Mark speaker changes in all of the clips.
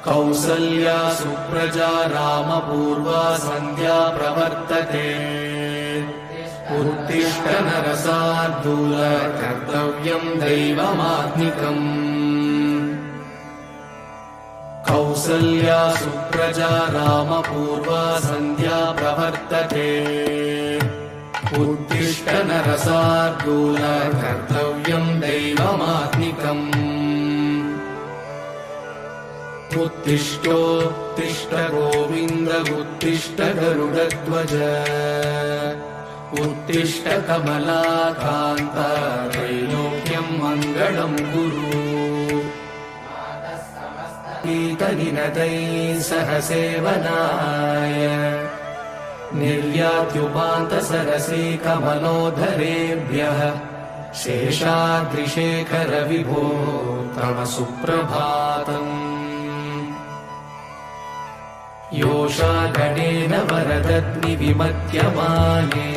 Speaker 1: कौसल्या सुप्रजा रामपूर्वा सन्ध्या प्रवर्तते। उत्तिष्ठ नरशार्दूल कर्तव्यम् दैवमात्मिकम्। कौसल्या सुप्रजा रामपूर्वा सन्ध्या प्रवर्तते। उत्तिष्ठ नरशार्दूल कर्तव्यम् दैवमात्मिकम्। उत्तिष्ठोत्तिष्ठ गोविन्द उत्तिष्ठ गरुडध्वज। उत्तिष्ठ कमलाकान्त त्रैलोक्यम् मङ्गलम् कुरु। गीतनिनदैः सह सेवनाय निर्यात्युपान्तसरसि कमलोदरेभ्यः। शेषाद्रिशेखर विभो तव सुप्रभातम्। योषागणेन वरदग्नि विमत्यमाने।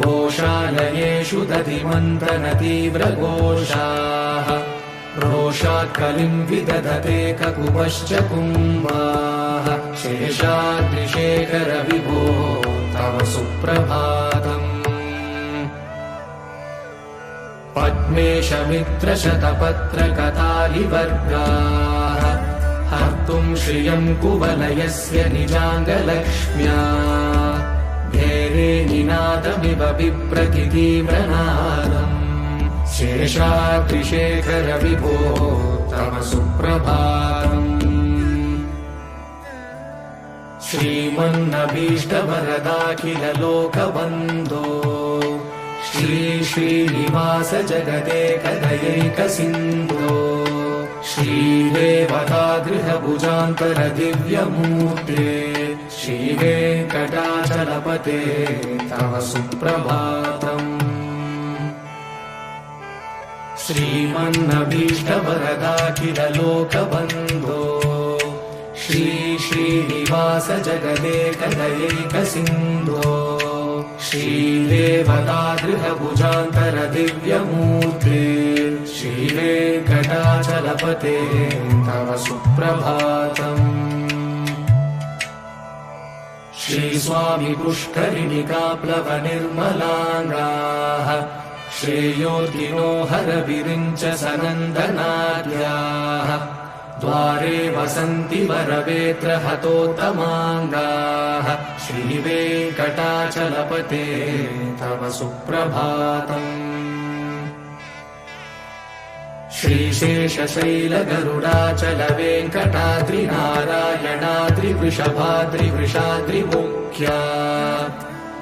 Speaker 1: गोशालयेषु दधिमन्तनतीव्रघोषाः। रोषात् कलिम् विदधते ककुपश्च कुम्भाः। शेषाद्रिशेखर विभो तव सुप्रभातम्। पद्मेशमित्रशतपत्रकतालिवर्गाः। हर्तुम् श्रियम् कुवलयस्य निजाङ्गलक्ष्म्या। भेरे निनादमिव बिभ्रतितीव्रनादम्। शेषाद्रिशेखर विभो तव सुप्रभातम्। श्रीमन्नभीष्टवरदाखिल लोकबन्धो। श्री श्रीनिवास जगदेकदयैक सिन्धो। श्रीदेवतागृहभुजान्तर दिव्यमूर्ते। श्रीवेङ्कटाचलपते तव सुप्रभातम्। श्रीमन्नभीष्टवरदाखिल लोकबन्धो। श्री श्रीनिवास जगदेकदयैक सिन्धो। श्रीदेवतागृहभुजान्तर दिव्यमूर्ते। श्रीवेङ्कटाचलपते तव सुप्रभातम्। श्रीस्वामि पुष्करिणिकाप्लवनिर्मलाङ्गाः। श्रेयोर्दिनो हरविरिञ्च सनन्दनार्याः। द्वारे वसन्ति वरवेत्र हतोत्तमाङ्गाः। श्रीवेङ्कटाचलपते तव सुप्रभातम्। श्रीशेषशैलगरुडाचल वेङ्कटाद्रिनारायणाद्रिवृषभाद्रिवृषाद्रिमुख्या।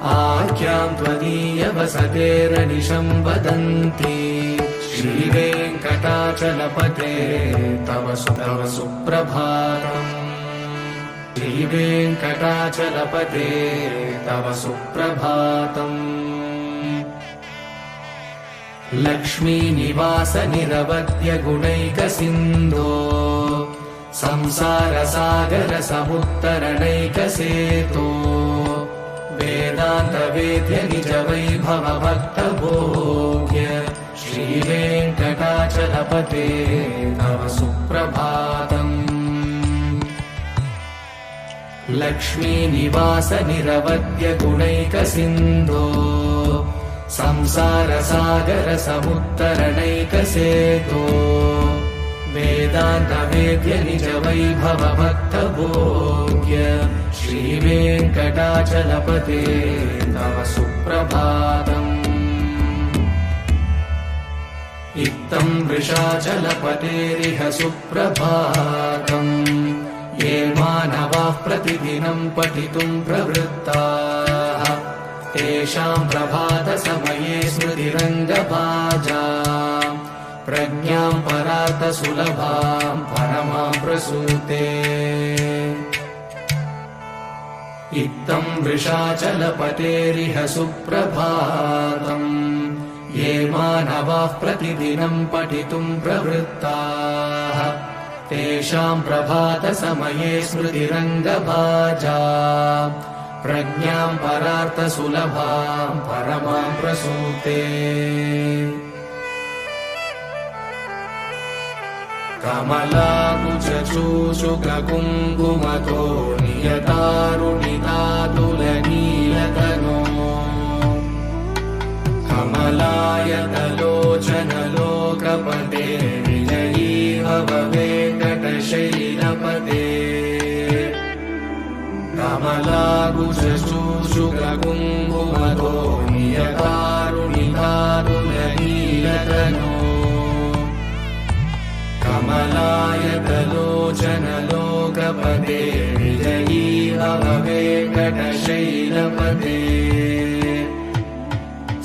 Speaker 1: आख्याम् त्वदीयवसतेरनिशम् वदन्ति। श्रीवेङ्कटाचलपते तव सुप्रभातम्। श्रीवेङ्कटाचलपते तव सुप्रभातम्। लक्ष्मीनिवास निरवध्य गुणैक सिन्धो। संसारसागर समुत्तरणैक सेतो। वेदान्त वेद्य निज वैभव भक्त भोग्य। श्रीवेङ्कटाचलपते तव सुप्रभातम्। लक्ष्मीनिवास निरवध्य गुणैक सिन्धो। संसारसागर समुत्तरणैक सेतो। वेदान्त वेद्य निज वैभव भक्त भोग्य। श्रीवेङ्कटाचलपते तव सुप्रभातम्। इत्थम् वृषाचलपतेरिह सुप्रभातम्। ये मानवाः प्रतिदिनम् पठितुम् प्रवृत्ताः। तेषाम् प्रभातसमये स्मृतिरङ्गभाजाम्। प्रज्ञाम् परार्थसुलभाम् परमाम् प्रसूते। इत्थम् वृषाचलपतेरिह सुप्रभातम्। ये मानवाः प्रतिदिनम् पठितुम् प्रवृत्ताः। तेषाम् प्रभातसमये स्मृतिरङ्गभाजाम्। प्रज्ञां परार्थसुलभां परमां प्रसूते कमलाकुचूषुककुङ्कुमतो नियतारुणितातुलनीलतनो कमलायतलोचनलोकपते विजयी भव वेङ्कटशैलपते कमलाकुचूषुककुङ्कुमतो नियतारुणितातुलनीलतनो कमलायतलोचनलोकपते विजयी भव वेङ्कटशैलपते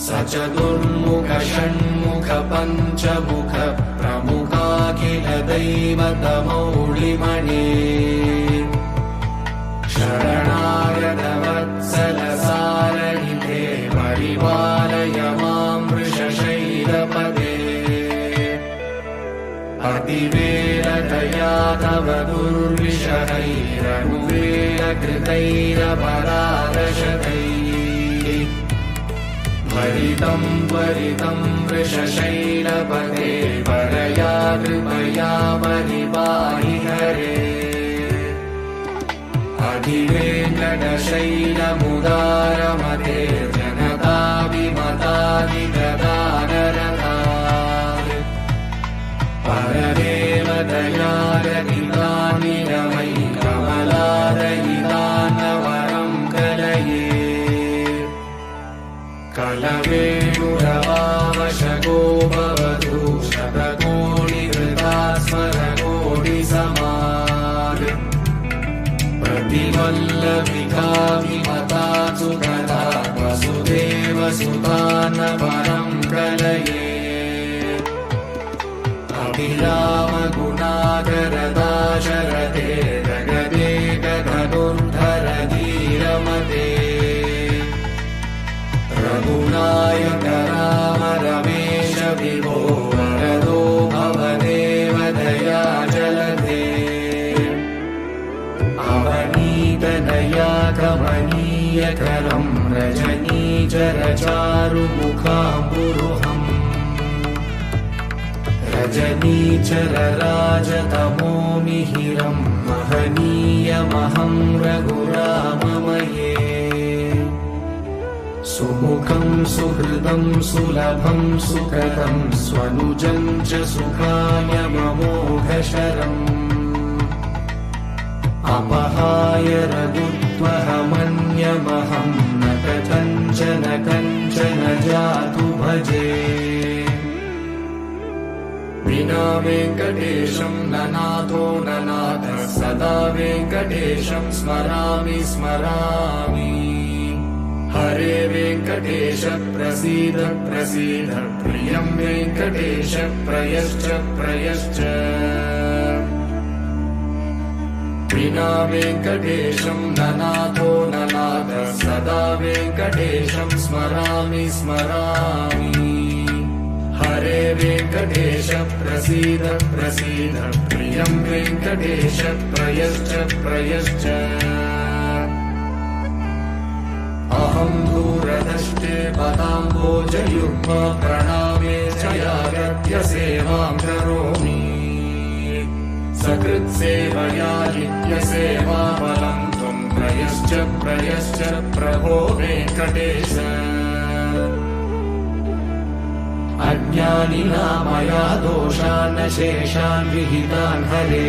Speaker 1: सचतुर्मुख षण्मुख पञ्चमुख प्रमुखाखिल दैवतमौलिमणे शरणागत वत्सल सारहिते परिपालय मां वृषशैलपते अतिवेलतया तव दुर्विषहैरनुवेलकृतैरपरादशतैः भरितं त्वरितं वृषशैलपते परया कृपया परिपाहि हरे अधिवेङ्कटशैलमुदारमते जनताभिमतादिगदानरथात् परदेवदयारहितानि रमयि कमलादयितान्नवरं कलये कलवेणुरवावशको भवतु शतकोटिहृता स्मरकोटिसमात् प्रतिवल्लभिकाभिमता सुखदा वसुदेवसुतान्नवरं कलये अभिरामगुणाकरदाशरथे जगदेकधनुर्धर धीरमते रघुनायक राम रमेश विभो वरदो भवदेव दया जलधे अवनीतनया कमनीयकरं रजनीचरचारुमुखाम्बुरुहम् रजनीचरराजतमो मिहिरं महनीयमहं रघुराममये सुमुखं सुहृदं सुलभं सुखदं स्वनुजं च सुखाय ममोघशरम् अपहाय रघुत्वहमन्यमहं न कथञ्चन कञ्चन जातु भजे विना वेङ्कटेशं ननाथो ननाथः सदा वेङ्कटेशं स्मरामि स्मरामि हरे वेङ्कटेश प्रसीद प्रसीद प्रियं वेङ्कटेश प्रयश्च प्रयश्च विना वेङ्कटेशं ननाथो ननाथः सदा वेङ्कटेशं स्मरामि स्मरामि हरे वेङ्कटेश प्रसीद प्रसीद प्रियं वेङ्कटेश प्रयश्च प्रयश्च अहं दूरदृष्टे पदाम्बोजयुग्म प्रणामे च यागत्य सेवां करोमि सकृत्सेवया नित्यसेवाफलं त्वं प्रयश्च प्रयश्च प्रभो वेङ्कटेश अज्ञानिना मया दोषान् शेषान् विहितान् हरे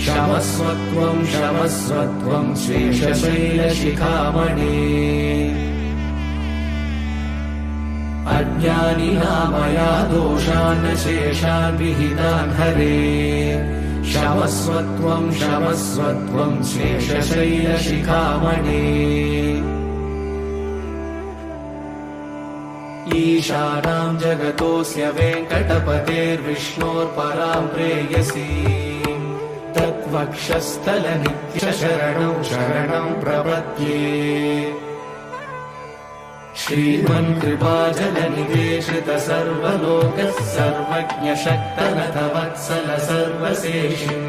Speaker 1: क्षमस्वत्वं क्षमस्वत्वं शेषशैलशिखामणे अज्ञानिना मया दोषान् शेषान् विहितान् हरे क्षमस्वत्वं क्षमस्वत्वं शेषशैलशिखामणे ईशानां जगतोऽस्य वेङ्कटपतेर्विष्णोर्परां प्रेयसीं तद्वक्षस्थलनित्यशरणं शरणं प्रपद्ये श्रीमन्कृपाजलनिवेशित सर्वलोकः सर्वज्ञशक्तनथ वत्सल सर्वशेषिन्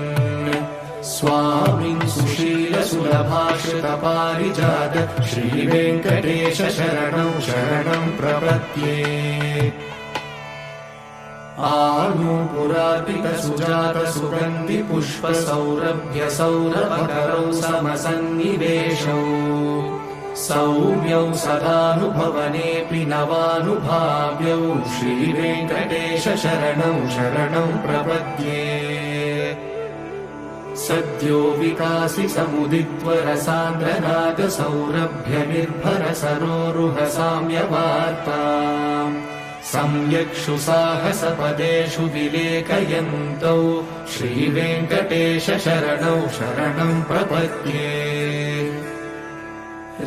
Speaker 1: स्वामिन् सुशील सुलभाश्रितपारिजात श्रीवेङ्कटेश शरणं शरणं प्रपद्ये आनूपुरार्पित सुजात सुगन्धि पुष्प सौरभ्य सौरभकरौ समसन्निवेशौ सौम्यौ सदानुभवनेऽपि नवानुभाव्यौ श्रीवेङ्कटेश शरणं शरणं प्रपद्ये सद्यो विकासि समुदित्वरसान्द्रनाग सौरभ्य निर्भर सरोरुह साम्यवार्ताम् सम्यक्षु साहसपदेषु विलेखयन्तौ श्रीवेङ्कटेश शरणौ शरणं प्रपद्ये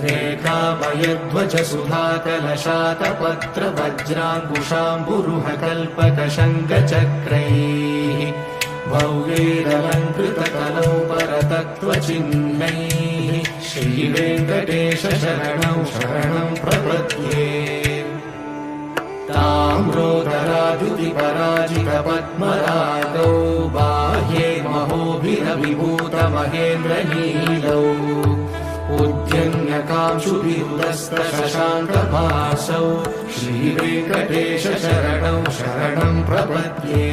Speaker 1: रेखाभयध्वज सुधाकलशातपत्र वज्राङ्कुशाम्बुरुह कल्पकशङ्खचक्रैः भव्यैरलङ्कृतकलौ परतत्त्वचिह्नैः श्रीवेङ्कटेश शरणं शरणं प्रपद्ये ताम्रोदराद्युतिपराजितपद्मरागौ बाह्ये महोभिरविभूतमहेन्द्रनीलौ उद्यन्यकांशुभिरुदस्तशशाङ्कभासौ श्रीवेङ्कटेश शरणं शरणं प्रपद्ये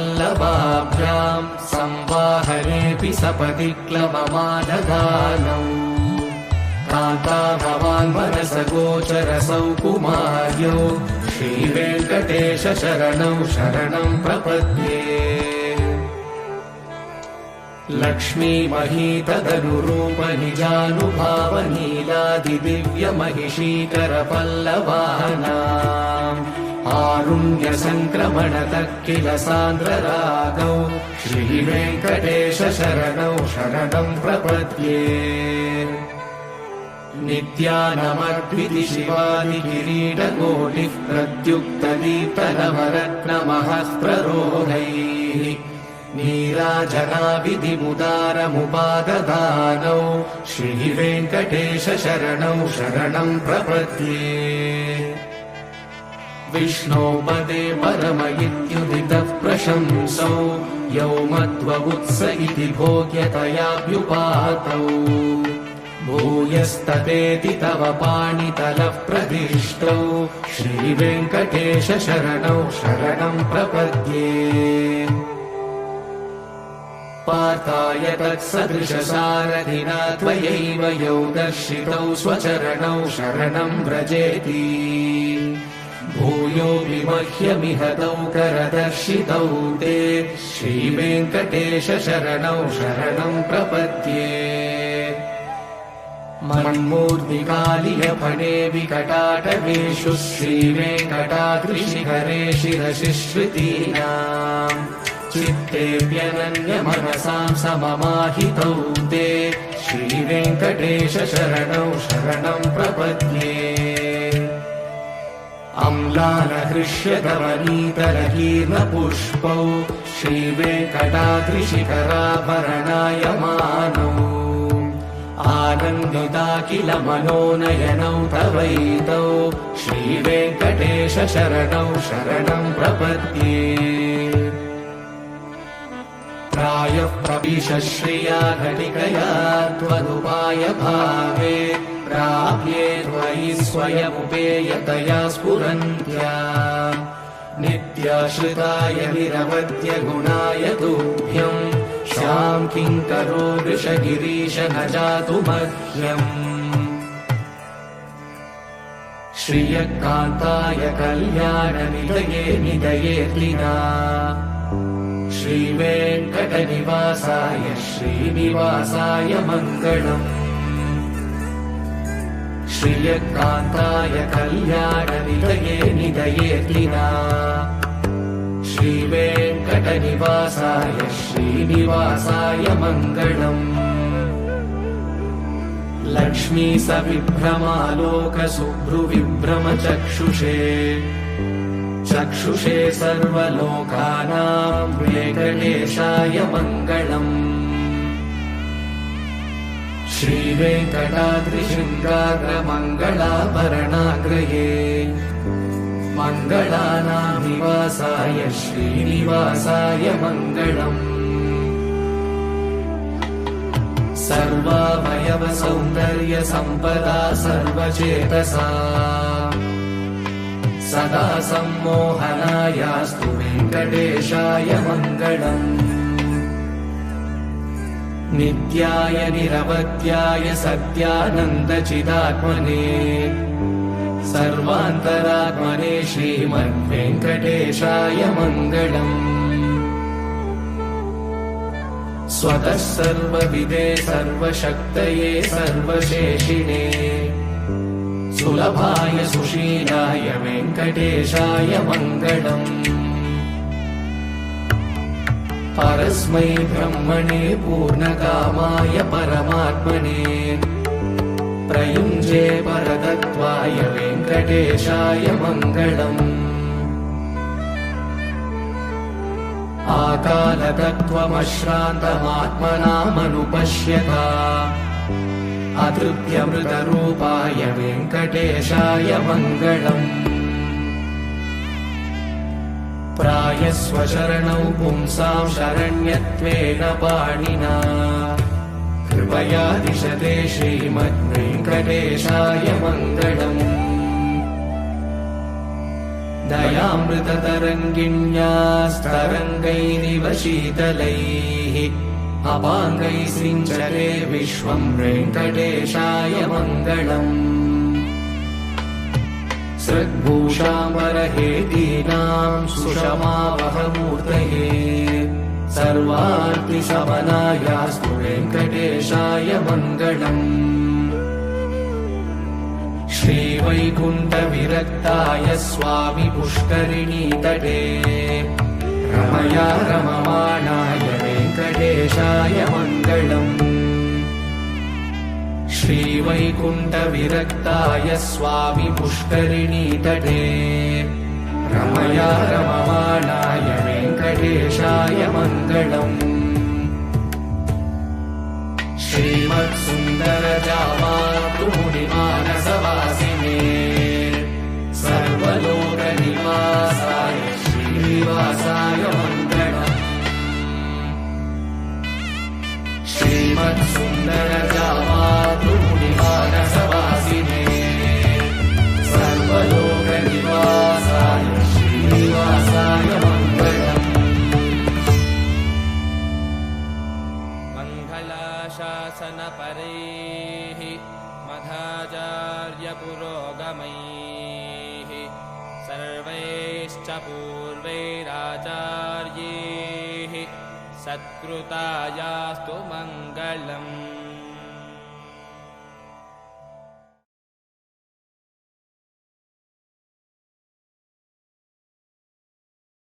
Speaker 1: सप्रेमभीतिकमलाकरपल्लवाभ्यां संवाहनेऽपि सपदि क्लवमादधानौ कान्ता भवान्मनसगोचरसौ कुमार्यौ श्रीवेङ्कटेश शरणं शरणं प्रपद्ये लक्ष्मीमहीतदनुरूपनिजानुभावनीलादिदिव्यमहिषीकरपल्लवानाम् आरुण्यसङ्क्रमणतः किल सान्द्ररागौ श्रीवेङ्कटेश शरणं शरणं प्रपद्ये नित्यानमद्विति शिवादिकिरीटकोटिः प्रद्युक्तदीप्तनवरत्नमहः प्ररोहैः नीराजनाविधिमुदारमुपाददानौ श्रीवेङ्कटेश शरणं शरणं प्रपद्ये विष्णोपदे परम इत्युदितः प्रशंसौ यौमत्ववुत्स इति भोग्यतयाभ्युपातौ भूयस्ततेति तव पाणितलः प्रदिष्टौ श्रीवेङ्कटेश शरणं शरणं प्रपद्ये पार्थाय तत्सदृशसारथिना त्वयैव यौ दर्शितौ स्वचरणौ शरणं व्रजेति भूयोऽपि मह्यमिहतौ करदर्शितौ ते श्रीवेङ्कटेश शरणं शरणं प्रपद्ये मन्मूर्तिकालियफणे विकटाटवेषु श्रीवेङ्कटाद्रिशिखरे शिरसिश्रुतीनाम् चित्तेऽप्यनन्यमनसां सममाहितौ ते श्रीवेङ्कटेश शरणं शरणं प्रपद्ये अम्लानहृष्यतवनीतरकीर्णपुष्पौ श्रीवेङ्कटाद्रिशिखराभरणायमानौ आनन्दिताखिल मनोनयनौ तवैतौ श्रीवेङ्कटेश शरणं शरणं प्रपद्ये प्रायः प्रविश श्रिया घटिकया त्वदुपाय भावे प्राप्ये त्वयि स्वयमुपेयतया स्फुरन्त्या नित्याश्रिताय निरवद्य गुणाय तुभ्यं शां किङ्करो वृषगिरीश न जातु मह्यम् श्रियकान्ताय कल्याणनिधये निधयेऽर्लिना श्रीवेङ्कटनिवासाय श्रीनिवासाय मङ्गलम् श्रियकान्ताय कल्याणनिधये निधयेऽर्लिना श्रीवेङ्कटनिवासाय श्रीनिवासाय मङ्गलम् लक्ष्मी सविभ्रमालोकशुभ्रुविभ्रमचक्षुषे चक्षुषे सर्वलोकानां वेङ्कटेशाय मङ्गलम् श्रीवेङ्कटाद्रिशृङ्गाग्रमङ्गलाभरणाग्रये मङ्गलानां निवासाय श्रीनिवासाय मङ्गलम् सर्वावयव सौन्दर्य सम्पदा सर्वचेतसा सदा सम्मोहनायास्तु वेङ्कटेशाय मङ्गलम् नित्याय निरवध्याय सत्यानन्दचिदात्मने सर्वान्तरात्मने श्रीमद्वेङ्कटेशाय मङ्गलम् स्वतः सर्वविदे सर्वशक्तये सर्वशेषिणे सुलभाय सुशीलाय वेङ्कटेशाय मङ्गलम् परस्मै ब्रह्मणे पूर्णकामाय परमात्मने प्रयुञ्जे परतत्त्वाय वेङ्कटेशाय मङ्गलम् आकालतत्त्वमश्रान्तमात्मनामनुपश्यता अतृप्यमृतरूपाय वेङ्कटेशाय मङ्गलम् प्रायस्वशरणौ पुंसां शरण्यत्वेन पाणिना कृपया दिशते श्रीमद्वेङ्कटेशाय मङ्गलम् दयामृततरङ्गिण्यास्तरङ्गैरिव शीतलैः अपाङ्गैः सिञ्चते विश्वं वेङ्कटेशाय मङ्गलम् सृग्भूषाम्बरहेतीनां सुषमावहमूर्तये सर्वार्तिशमनायास्तु वेङ्कटेशाय मङ्गलम् श्रीवैकुण्ठविरक्ताय स्वामि पुष्करिणीतटे रमया रममाणाय वेङ्कटेशाय मङ्गलम् श्रीवैकुण्ठविरक्ताय स्वामि पुष्करिणीतटे रमया रममाणाय वेङ्कटेशाय मङ्गलम् श्रीमत्सुन्दरजामातृमुनिमानसवासिने सर्वलोकनिवासाय श्रीनिवासाय मङ्गलम् श्रीमत्सुन्दरजामातृमुनिमानसवासिने सर्वलोकनिवासाय श्रीनिवासाय मङ्गलम्
Speaker 2: शासनपरैः मध्वाचार्यपुरोगमैः सर्वैश्च पूर्वैराचार्यैः सत्कृतायास्तु मङ्गलम्।